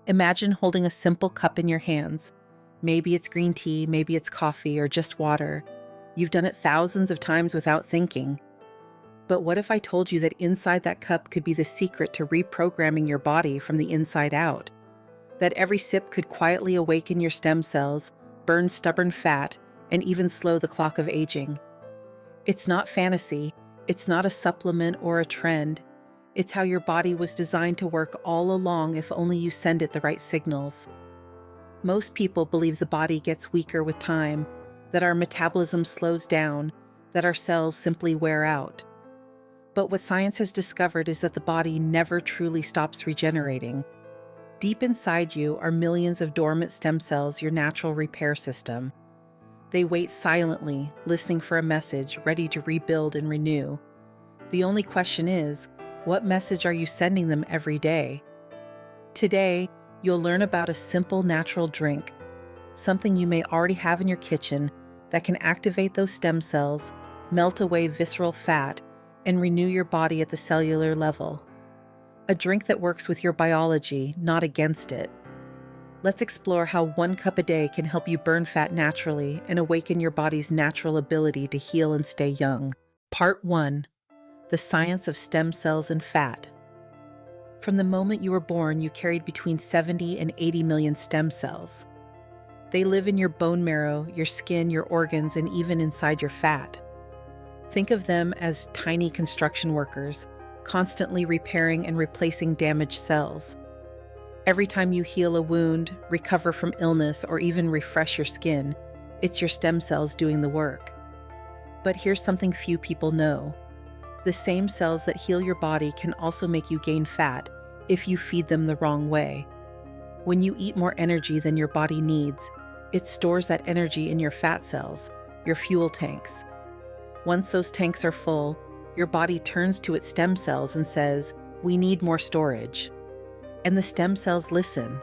Imagine holding a simple cup in your hands. Maybe it's green tea, maybe it's coffee, or just water. You've done it thousands of times without thinking. But what if I told you that inside that cup could be the secret to reprogramming your body from the inside out? That every sip could quietly awaken your stem cells, burn stubborn fat, and even slow the clock of aging. It's not fantasy, it's not a supplement or a trend. It's how your body was designed to work all along if only you send it the right signals. Most people believe the body gets weaker with time, that our metabolism slows down, that our cells simply wear out. But what science has discovered is that the body never truly stops regenerating. Deep inside you are millions of dormant stem cells, your natural repair system. They wait silently, listening for a message, ready to rebuild and renew. The only question is, what message are you sending them every day? Today, you'll learn about a simple natural drink, something you may already have in your kitchen that can activate those stem cells, melt away visceral fat, and renew your body at the cellular level. A drink that works with your biology, not against it. Let's explore how 1 cup a day can help you burn fat naturally and awaken your body's natural ability to heal and stay young. Part 1. The science of stem cells and fat. From the moment you were born, you carried between 70 and 80 million stem cells. They live in your bone marrow, your skin, your organs, and even inside your fat. Think of them as tiny construction workers, constantly repairing and replacing damaged cells. Every time you heal a wound, recover from illness, or even refresh your skin, it's your stem cells doing the work. But here's something few people know. The same cells that heal your body can also make you gain fat if you feed them the wrong way. When you eat more energy than your body needs, it stores that energy in your fat cells, your fuel tanks. Once those tanks are full, your body turns to its stem cells and says, "We need more storage." And the stem cells listen.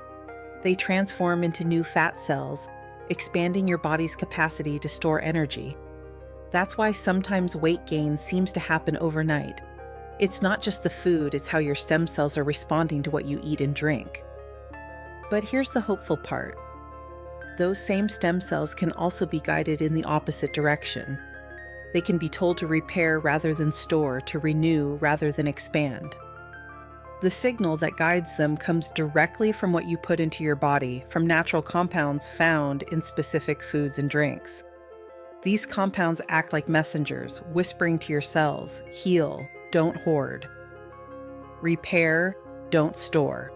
They transform into new fat cells, expanding your body's capacity to store energy. That's why sometimes weight gain seems to happen overnight. It's not just the food, it's how your stem cells are responding to what you eat and drink. But here's the hopeful part. Those same stem cells can also be guided in the opposite direction. They can be told to repair rather than store, to renew rather than expand. The signal that guides them comes directly from what you put into your body, from natural compounds found in specific foods and drinks. These compounds act like messengers, whispering to your cells, heal, don't hoard. Repair, don't store.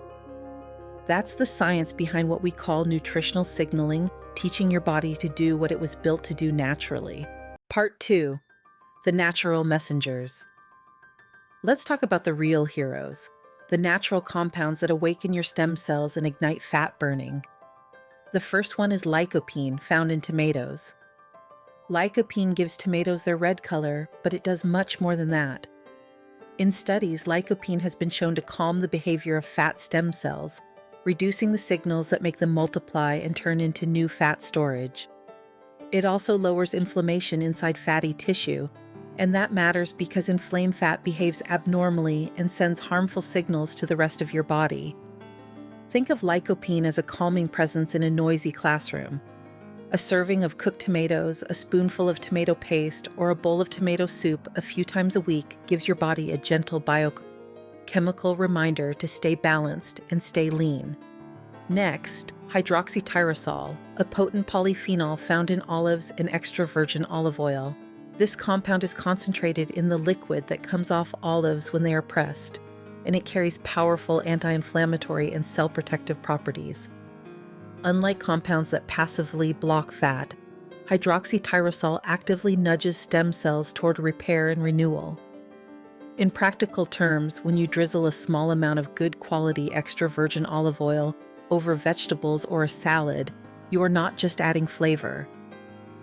That's the science behind what we call nutritional signaling, teaching your body to do what it was built to do naturally. Part 2. The natural messengers. Let's talk about the real heroes, the natural compounds that awaken your stem cells and ignite fat burning. The first one is lycopene, found in tomatoes. Lycopene gives tomatoes their red color, but it does much more than that. In studies, lycopene has been shown to calm the behavior of fat stem cells, reducing the signals that make them multiply and turn into new fat storage. It also lowers inflammation inside fatty tissue, and that matters because inflamed fat behaves abnormally and sends harmful signals to the rest of your body. Think of lycopene as a calming presence in a noisy classroom. A serving of cooked tomatoes, a spoonful of tomato paste, or a bowl of tomato soup a few times a week gives your body a gentle biochemical reminder to stay balanced and stay lean. Next, hydroxytyrosol, a potent polyphenol found in olives and extra virgin olive oil. This compound is concentrated in the liquid that comes off olives when they are pressed, and it carries powerful anti-inflammatory and cell-protective properties. Unlike compounds that passively block fat, hydroxytyrosol actively nudges stem cells toward repair and renewal. In practical terms, when you drizzle a small amount of good quality extra virgin olive oil over vegetables or a salad, you are not just adding flavor.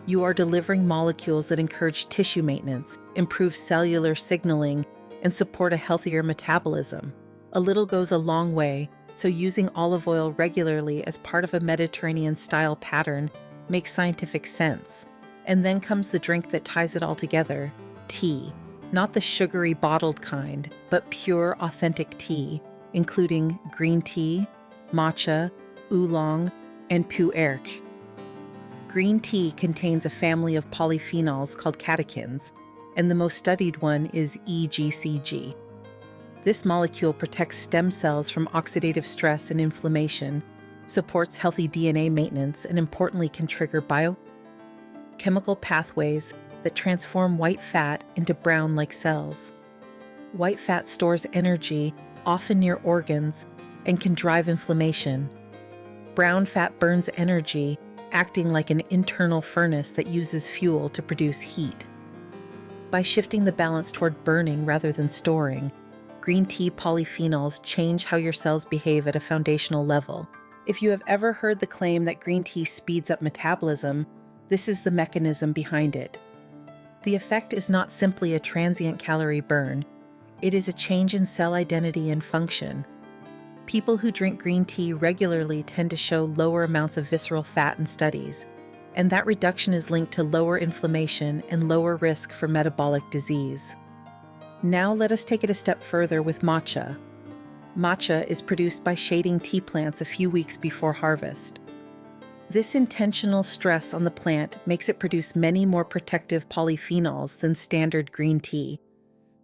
You are delivering molecules that encourage tissue maintenance, improve cellular signaling, and support a healthier metabolism. A little goes a long way, so using olive oil regularly as part of a Mediterranean-style pattern makes scientific sense. And then comes the drink that ties it all together, tea. Not the sugary bottled kind, but pure, authentic tea, including green tea, matcha, oolong, and pu-erh. Green tea contains a family of polyphenols called catechins, and the most studied one is EGCG. This molecule protects stem cells from oxidative stress and inflammation, supports healthy DNA maintenance, and importantly can trigger biochemical pathways that transform white fat into brown-like cells. White fat stores energy, often near organs, and can drive inflammation. Brown fat burns energy, acting like an internal furnace that uses fuel to produce heat. By shifting the balance toward burning rather than storing, green tea polyphenols change how your cells behave at a foundational level. If you have ever heard the claim that green tea speeds up metabolism, this is the mechanism behind it. The effect is not simply a transient calorie burn, it is a change in cell identity and function. People who drink green tea regularly tend to show lower amounts of visceral fat in studies, and that reduction is linked to lower inflammation and lower risk for metabolic disease. Now let us take it a step further with matcha. Matcha is produced by shading tea plants a few weeks before harvest. This intentional stress on the plant makes it produce many more protective polyphenols than standard green tea.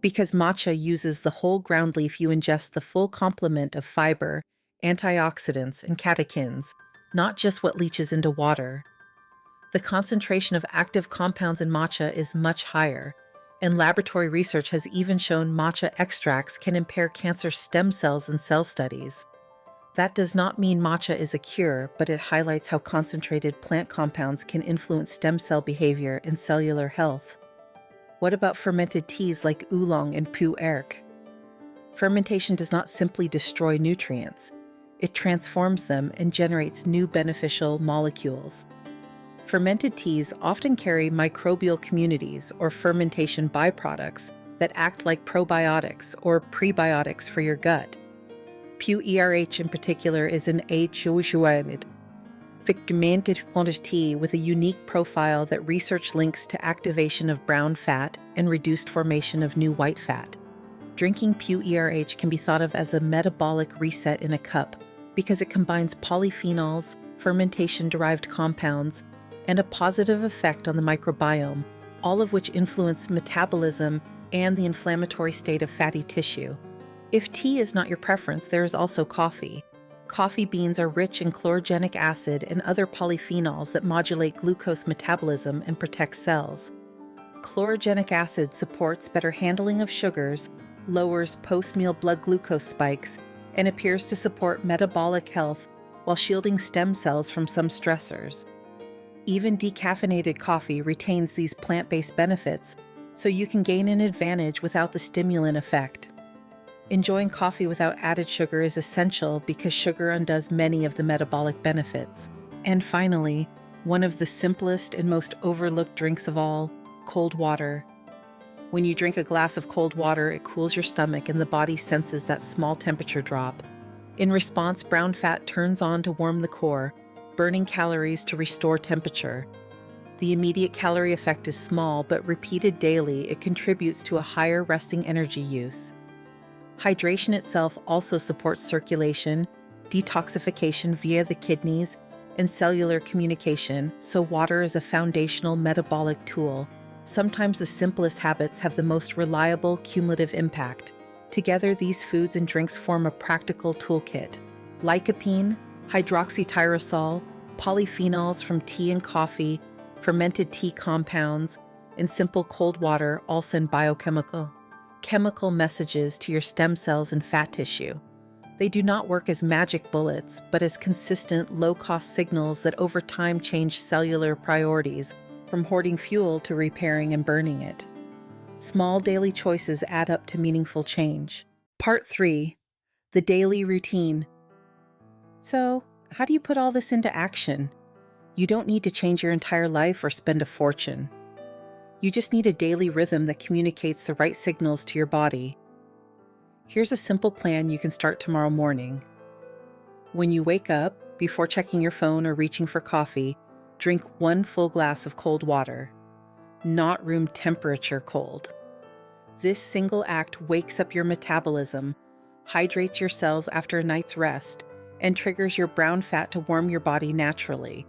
Because matcha uses the whole ground leaf, you ingest the full complement of fiber, antioxidants, and catechins, not just what leaches into water. The concentration of active compounds in matcha is much higher, and laboratory research has even shown matcha extracts can impair cancer stem cells in cell studies. That does not mean matcha is a cure, but it highlights how concentrated plant compounds can influence stem cell behavior and cellular health. What about fermented teas like oolong and pu-erh? Fermentation does not simply destroy nutrients. It transforms them and generates new beneficial molecules. Fermented teas often carry microbial communities or fermentation byproducts that act like probiotics or prebiotics for your gut. Pu-erh in particular is an rejuvenates fermented tea with a unique profile that research links to activation of brown fat and reduced formation of new white fat. Drinking pu-erh can be thought of as a metabolic reset in a cup because it combines polyphenols, fermentation-derived compounds, and a positive effect on the microbiome, all of which influence metabolism and the inflammatory state of fatty tissue. If tea is not your preference, there is also coffee. Coffee beans are rich in chlorogenic acid and other polyphenols that modulate glucose metabolism and protect cells. Chlorogenic acid supports better handling of sugars, lowers post-meal blood glucose spikes, and appears to support metabolic health while shielding stem cells from some stressors. Even decaffeinated coffee retains these plant-based benefits, so you can gain an advantage without the stimulant effect. Enjoying coffee without added sugar is essential because sugar undoes many of the metabolic benefits. And finally, one of the simplest and most overlooked drinks of all, cold water. When you drink a glass of cold water, it cools your stomach and the body senses that small temperature drop. In response, brown fat turns on to warm the core, burning calories to restore temperature. The immediate calorie effect is small, but repeated daily, it contributes to a higher resting energy use. Hydration itself also supports circulation, detoxification via the kidneys, and cellular communication, so water is a foundational metabolic tool. Sometimes the simplest habits have the most reliable cumulative impact. Together, these foods and drinks form a practical toolkit. Lycopene, hydroxytyrosol, polyphenols from tea and coffee, fermented tea compounds, and simple cold water all send biochemical messages to your stem cells and fat tissue. They do not work as magic bullets, but as consistent, low-cost signals that over time change cellular priorities, from hoarding fuel to repairing and burning it. Small daily choices add up to meaningful change. Part 3. The daily routine. So, how do you put all this into action? You don't need to change your entire life or spend a fortune. You just need a daily rhythm that communicates the right signals to your body. Here's a simple plan you can start tomorrow morning. When you wake up, before checking your phone or reaching for coffee, drink 1 full glass of cold water, not room temperature cold. This single act wakes up your metabolism, hydrates your cells after a night's rest, and triggers your brown fat to warm your body naturally.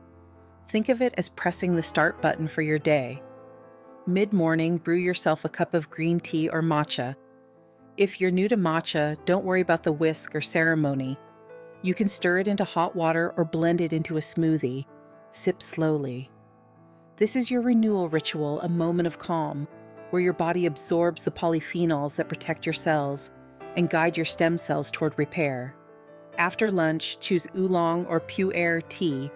Think of it as pressing the start button for your day. Mid-morning, brew yourself a cup of green tea or matcha. If you're new to matcha, don't worry about the whisk or ceremony. You can stir it into hot water or blend it into a smoothie. Sip slowly. This is your renewal ritual, a moment of calm, where your body absorbs the polyphenols that protect your cells and guide your stem cells toward repair. After lunch, choose oolong or pu'er tea.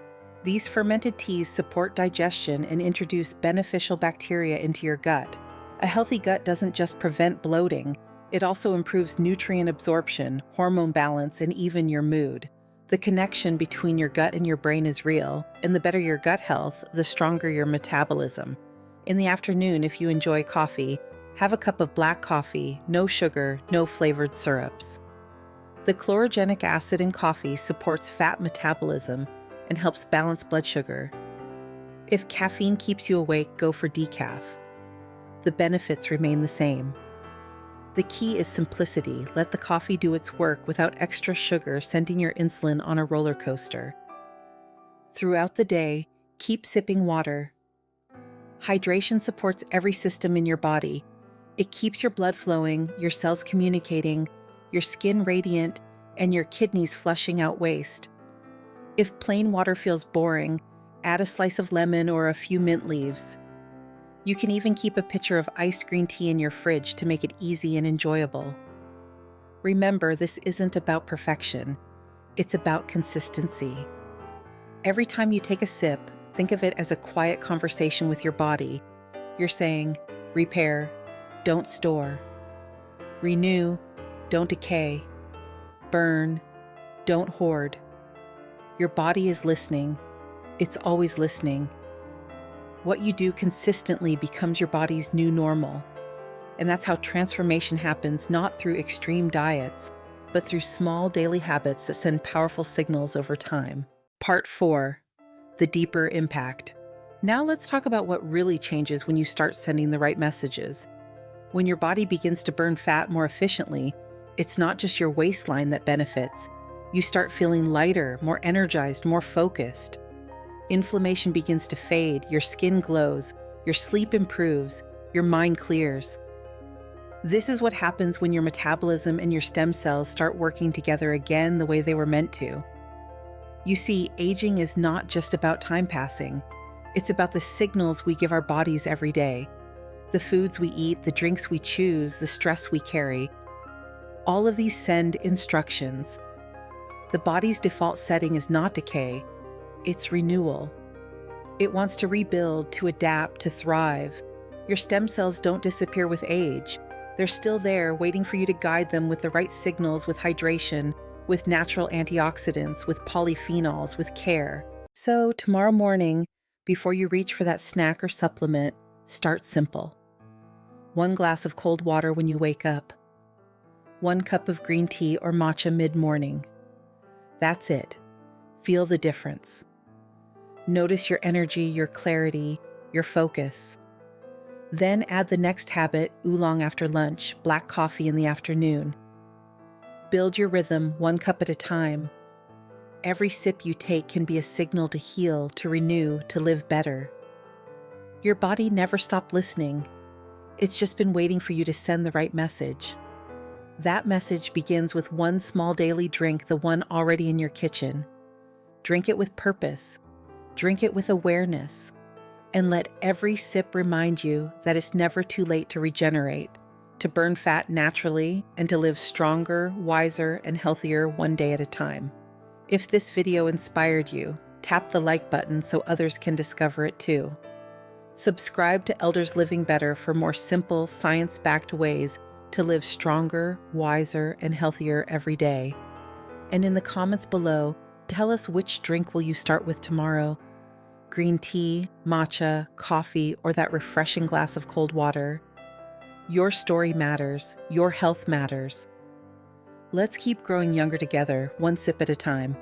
These fermented teas support digestion and introduce beneficial bacteria into your gut. A healthy gut doesn't just prevent bloating, it also improves nutrient absorption, hormone balance, and even your mood. The connection between your gut and your brain is real, and the better your gut health, the stronger your metabolism. In the afternoon, if you enjoy coffee, have a cup of black coffee, no sugar, no flavored syrups. The chlorogenic acid in coffee supports fat metabolism and helps balance blood sugar. If caffeine keeps you awake, go for decaf. The benefits remain the same. The key is simplicity. Let the coffee do its work without extra sugar sending your insulin on a roller coaster. Throughout the day, keep sipping water. Hydration supports every system in your body. It keeps your blood flowing, your cells communicating, your skin radiant, and your kidneys flushing out waste. If plain water feels boring, add a slice of lemon or a few mint leaves. You can even keep a pitcher of iced green tea in your fridge to make it easy and enjoyable. Remember, this isn't about perfection. It's about consistency. Every time you take a sip, think of it as a quiet conversation with your body. You're saying, repair, don't store. Renew, don't decay. Burn, don't hoard. Your body is listening. It's always listening. What you do consistently becomes your body's new normal. And that's how transformation happens, not through extreme diets, but through small daily habits that send powerful signals over time. Part 4. The deeper impact. Now let's talk about what really changes when you start sending the right messages. When your body begins to burn fat more efficiently, it's not just your waistline that benefits. You start feeling lighter, more energized, more focused. Inflammation begins to fade, your skin glows, your sleep improves, your mind clears. This is what happens when your metabolism and your stem cells start working together again the way they were meant to. You see, aging is not just about time passing. It's about the signals we give our bodies every day. The foods we eat, the drinks we choose, the stress we carry. All of these send instructions. The body's default setting is not decay. It's renewal. It wants to rebuild, to adapt, to thrive. Your stem cells don't disappear with age. They're still there, waiting for you to guide them with the right signals, with hydration, with natural antioxidants, with polyphenols, with care. So tomorrow morning, before you reach for that snack or supplement, start simple. 1 glass of cold water when you wake up. 1 cup of green tea or matcha mid-morning. That's it. Feel the difference. Notice your energy, your clarity, your focus. Then add the next habit, oolong after lunch, black coffee in the afternoon. Build your rhythm 1 cup at a time. Every sip you take can be a signal to heal, to renew, to live better. Your body never stopped listening. It's just been waiting for you to send the right message. That message begins with 1 small daily drink, the one already in your kitchen. Drink it with purpose. Drink it with awareness. And let every sip remind you that it's never too late to regenerate, to burn fat naturally, and to live stronger, wiser, and healthier one day at a time. If this video inspired you, tap the like button so others can discover it too. Subscribe to Elders Living Better for more simple, science-backed ways to live stronger, wiser, and healthier every day. And in the comments below, tell us which drink will you start with tomorrow. Green tea, matcha, coffee, or that refreshing glass of cold water. Your story matters. Your health matters. Let's keep growing younger together, 1 sip at a time.